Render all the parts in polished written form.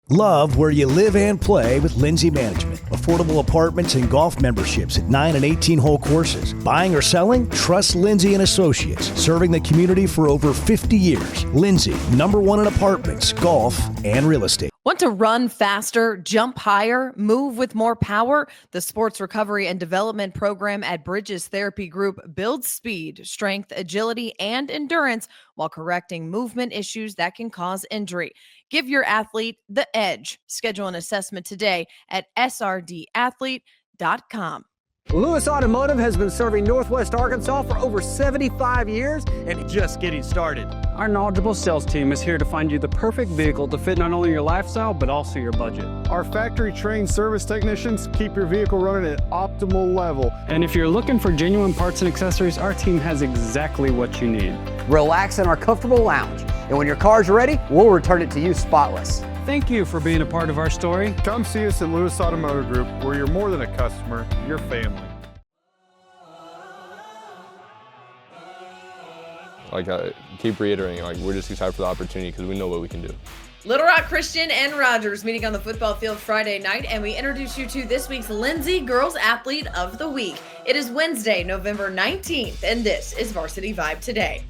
Love where you live and play with Lindsay Management. Affordable apartments and golf memberships at 9 and 18-hole courses. Buying or selling? Trust Lindsay and Associates. Serving the community for over 50 years. Lindsay, #1 in apartments, golf, and real estate. Want to run faster, jump higher, move with more power? The Sports Recovery and Development Program at Bridges Therapy Group builds speed, strength, agility, and endurance while correcting movement issues that can cause injury. Give your athlete the edge. Schedule an assessment today at srdathlete.com. Lewis Automotive has been serving Northwest Arkansas for over 75 years and just getting started. Our knowledgeable sales team is here to find you the perfect vehicle to fit not only your lifestyle, but also your budget. Our factory-trained service technicians keep your vehicle running at optimal level. And if you're looking for genuine parts and accessories, our team has exactly what you need. Relax in our comfortable lounge, and when your car's ready, we'll return it to you spotless. Thank you for being a part of our story. Come see us at Lewis Automotive Group, where you're more than a customer, you're family. Like I keep reiterating, like we're just excited for the opportunity because we know what we can do. Little Rock Christian and Rogers meeting on the football field Friday night, and we introduce you to this week's Lindsay Girls Athlete of the Week. It is Wednesday, November 19th, and this is Varsity Vibe Today.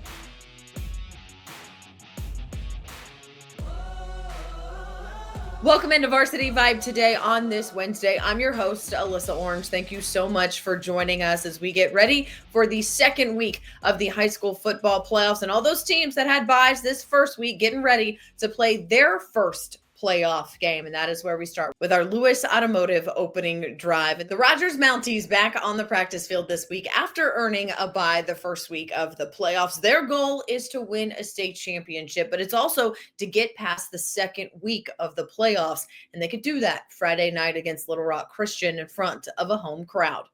Welcome into Varsity Vibe Today on this Wednesday. I'm your host, Alyssa Orange. Thank you so much for joining us as we get ready for the second week of the high school football playoffs, and all those teams that had byes this first week getting ready to play their first playoff game. And that is where we start with our Lewis Automotive opening drive. The Rogers Mounties back on the practice field this week after earning a bye the first week of the playoffs. Their goal is to win a state championship, but it's also to get past the second week of the playoffs. And they could do that Friday night against Little Rock Christian in front of a home crowd.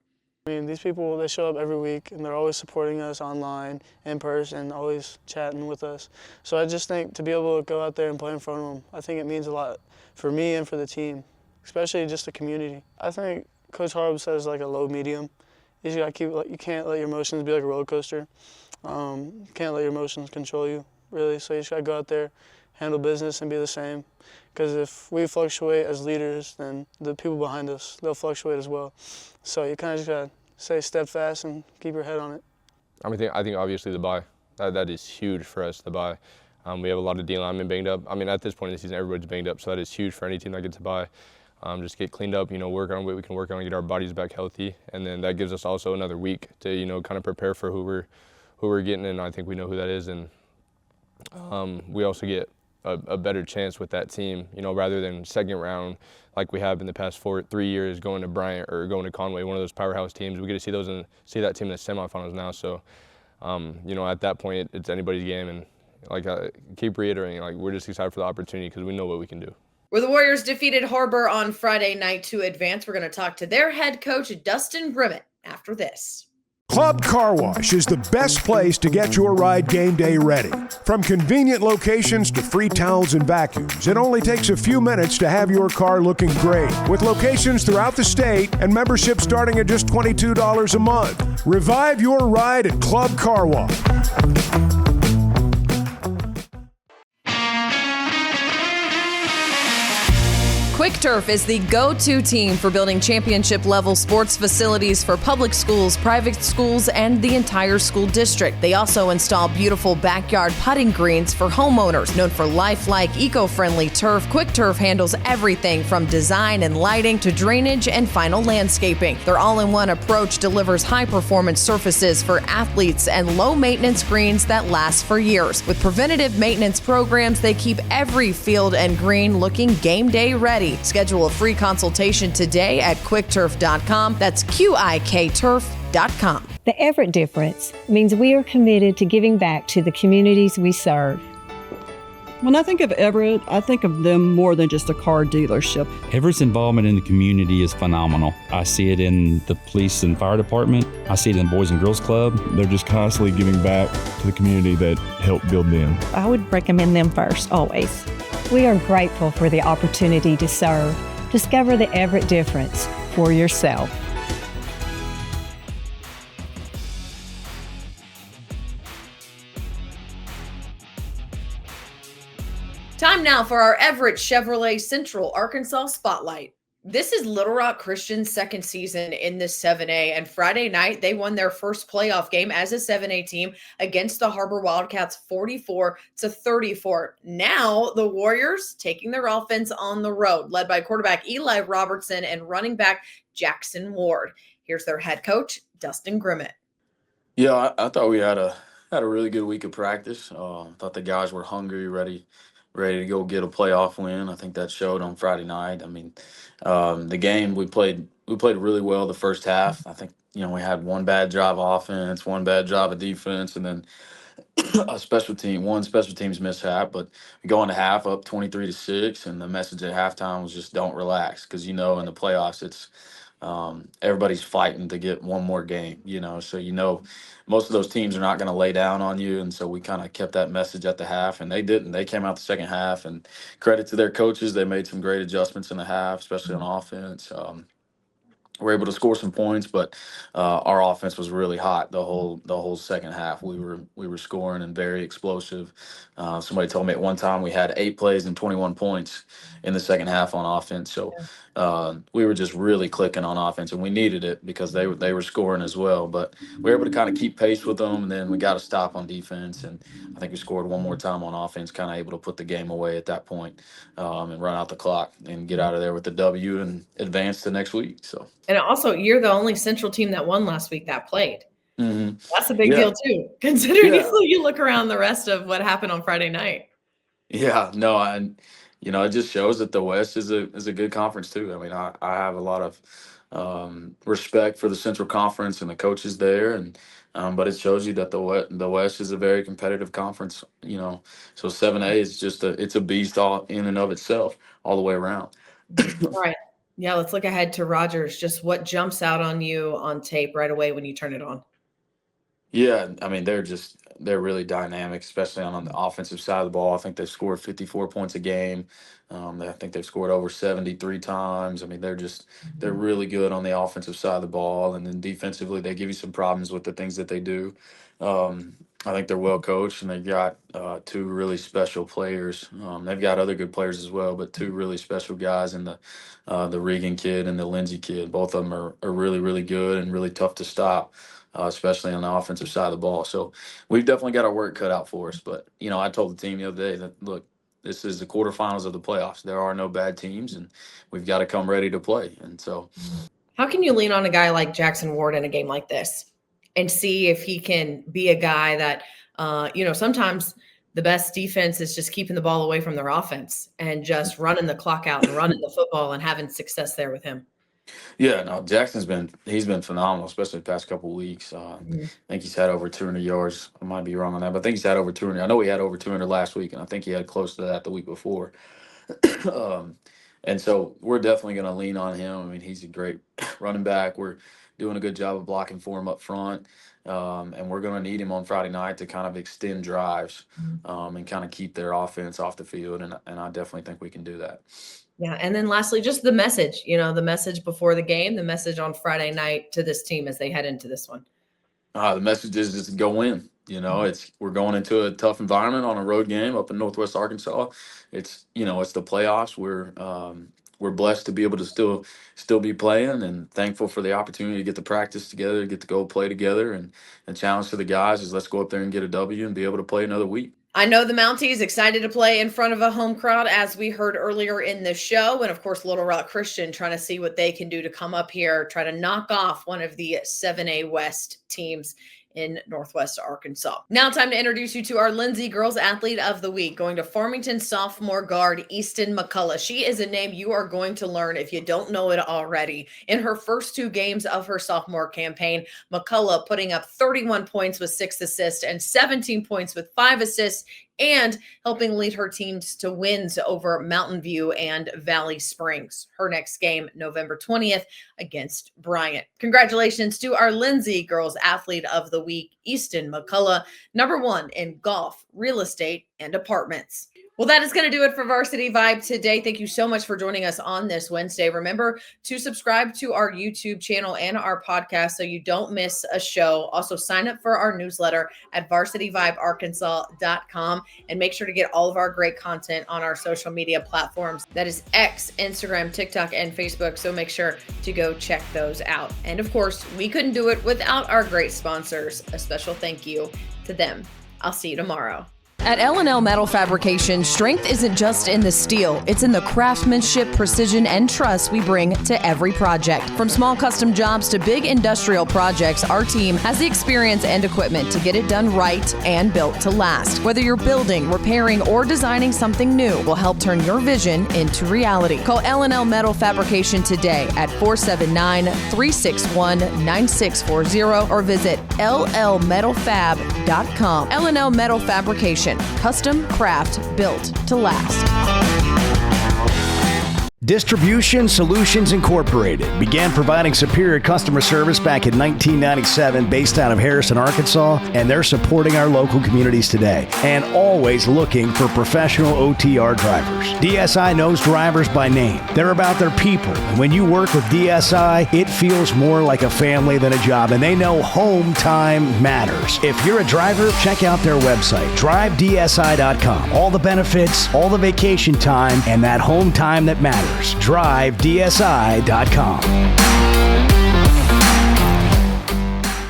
I mean, these people, they show up every week, and they're always supporting us online, in person, always chatting with us. So I just think to be able to go out there and play in front of them, I think it means a lot for me and for the team, especially just the community. I think Coach Harb says like a low medium. You just gotta you can't let your emotions be like a roller coaster. You can't let your emotions control you, really. So you just gotta go out there, handle business, and be the same. Because if we fluctuate as leaders, then the people behind us, they'll fluctuate as well. So you kind of just gotta stay steadfast and keep your head on it. I think obviously the bye, that is huge for us, the bye. We have a lot of D linemen banged up. I mean, at this point in the season, everybody's banged up, so that is huge for any team that gets a bye. Just get cleaned up, work on what we can work on, get our bodies back healthy, and then that gives us also another week to, kind of prepare for who we're getting, and I think we know who that is, and we also get a better chance with that team, rather than second round like we have in the past 3 years going to Bryant or going to Conway, one of those powerhouse teams. We get to see that team in the semifinals now. So, at that point, it's anybody's game, and like I keep reiterating, like we're just excited for the opportunity because we know what we can do. Where the Warriors defeated Harbor on Friday night to advance, we're going to talk to their head coach, Dustin Grimmett, after this. Club Car Wash is the best place to get your ride game day ready. From convenient locations to free towels and vacuums, it only takes a few minutes to have your car looking great. With locations throughout the state and membership starting at just $22 a month. Revive your ride at Club Car Wash. Quick Turf is the go-to team for building championship-level sports facilities for public schools, private schools, and the entire school district. They also install beautiful backyard putting greens for homeowners. Known for lifelike, eco-friendly turf, Quick Turf handles everything from design and lighting to drainage and final landscaping. Their all-in-one approach delivers high-performance surfaces for athletes and low-maintenance greens that last for years. With preventative maintenance programs, they keep every field and green looking game day ready. Schedule a free consultation today at quickturf.com. That's QIKturf.com. The Everett difference means we are committed to giving back to the communities we serve. When I think of Everett, I think of them more than just a car dealership. Everett's involvement in the community is phenomenal. I see it in the police and fire department. I see it in the Boys and Girls Club. They're just constantly giving back to the community that helped build them. I would recommend them first, always. We are grateful for the opportunity to serve. Discover the Everett difference for yourself. Time now now for our Everett Chevrolet Central Arkansas Spotlight. This is Little Rock Christian's second season in the 7A, and Friday night they won their first playoff game as a 7A team against the Harbor Wildcats 44-34. Now the Warriors taking their offense on the road, led by quarterback Eli Robertson and running back Jackson Ward. Here's their head coach, Dustin Grimmett. Yeah, I thought we had a really good week of practice. Thought the guys were hungry, ready to go get a playoff win. I think that showed on Friday night. I mean, the game we played really well the first half. I think we had one bad drive of offense, one bad drive of defense, and then one special teams mishap. But we go into half up 23-6, and the message at halftime was just don't relax, because in the playoffs it's everybody's fighting to get one more game, so most of those teams are not going to lay down on you. And so we kind of kept that message at the half, and they didn't. They came out the second half, and credit to their coaches, they made some great adjustments in the half, especially on offense. We're able to score some points, but our offense was really hot the whole second half. We were scoring and very explosive. Somebody told me at one time we had 8 plays and 21 points in the second half on offense. So we were just really clicking on offense, and we needed it because they were scoring as well. But we were able to kind of keep pace with them, and then we got to stop on defense. And I think we scored one more time on offense, kind of able to put the game away at that point, and run out the clock and get out of there with the W and advance to next week. So. And also, you're the only Central team that won last week that played. Mm-hmm. That's a big deal too, considering you look around the rest of what happened on Friday night. Yeah, no, and it just shows that the West is a good conference too. I mean, I have a lot of respect for the Central Conference and the coaches there, and but it shows you that the West is a very competitive conference. So 7A is just it's a beast all in and of itself, all the way around. All right. Yeah, let's look ahead to Rogers. Just what jumps out on you on tape right away when you turn it on? Yeah, I mean, they're really dynamic, especially on the offensive side of the ball. I think they've scored 54 points a game. I think they've scored over 73 times. I mean, they're really good on the offensive side of the ball, and then defensively they give you some problems with the things that they do. I think they're well coached, and they've got 2 really special players. They've got other good players as well, but 2 really special guys in the Regan kid and the Lindsay kid. Both of them are really, really good and really tough to stop, especially on the offensive side of the ball. So we've definitely got our work cut out for us. But, I told the team the other day that, look, this is the quarterfinals of the playoffs. There are no bad teams, and we've got to come ready to play. And so. How can you lean on a guy like Jackson Ward in a game like this and see if he can be a guy that, sometimes the best defense is just keeping the ball away from their offense and just running the clock out and running the football and having success there with him? Yeah, no, Jackson's been phenomenal, especially the past couple of weeks. I think he's had over 200 yards. I might be wrong on that, but I think he's had over 200. I know he had over 200 last week, and I think he had close to that the week before. And so we're definitely going to lean on him. I mean, he's a great running back. We're doing a good job of blocking for him up front, and we're going to need him on Friday night to kind of extend drives and kind of keep their offense off the field, and I definitely think we can do that. Yeah. And then lastly, just the message, the message before the game, the message on Friday night to this team as they head into this one. The message is just go win. We're going into a tough environment on a road game up in Northwest Arkansas. It's the playoffs. We're blessed to be able to still be playing, and thankful for the opportunity to get to practice together, get to go play together, and the challenge to the guys is let's go up there and get a W and be able to play another week. I know the Mounties excited to play in front of a home crowd, as we heard earlier in the show. And of course, Little Rock Christian trying to see what they can do to come up here, try to knock off one of the 7A West teams in Northwest Arkansas. Now time to introduce you to our Lindsay Girls Athlete of the Week, going to Farmington sophomore guard Easton McCollough. She is a name you are going to learn if you don't know it already. In her first 2 games of her sophomore campaign, McCollough putting up 31 points with 6 assists and 17 points with 5 assists, and helping lead her teams to wins over Mountain View and Valley Springs. Her next game, November 20th, against Bryant. Congratulations to our Lindsay Girls Athlete of the Week, Easton McCollough, #1 in golf, real estate, and apartments. Well, that is going to do it for Varsity Vibe today. Thank you so much for joining us on this Wednesday. Remember to subscribe to our YouTube channel and our podcast so you don't miss a show. Also, sign up for our newsletter at varsityvibearkansas.com and make sure to get all of our great content on our social media platforms. That is X, Instagram, TikTok, and Facebook. So make sure to go check those out. And of course, we couldn't do it without our great sponsors. A special thank you to them. I'll see you tomorrow. At L&L Metal Fabrication, strength isn't just in the steel, it's in the craftsmanship, precision, and trust we bring to every project. From small custom jobs to big industrial projects, our team has the experience and equipment to get it done right and built to last. Whether you're building, repairing, or designing something new, we'll help turn your vision into reality. Call L&L Metal Fabrication today at 479-361-9640 or visit llmetalfab.com. L&L Metal Fabrication. Custom craft built to last. Distribution Solutions Incorporated began providing superior customer service back in 1997 based out of Harrison, Arkansas, and they're supporting our local communities today and always looking for professional OTR drivers. DSI knows drivers by name. They're about their people, and when you work with DSI, it feels more like a family than a job, and they know home time matters. If you're a driver, check out their website, drivedsi.com. All the benefits, all the vacation time, and that home time that matters. drivedsi.com.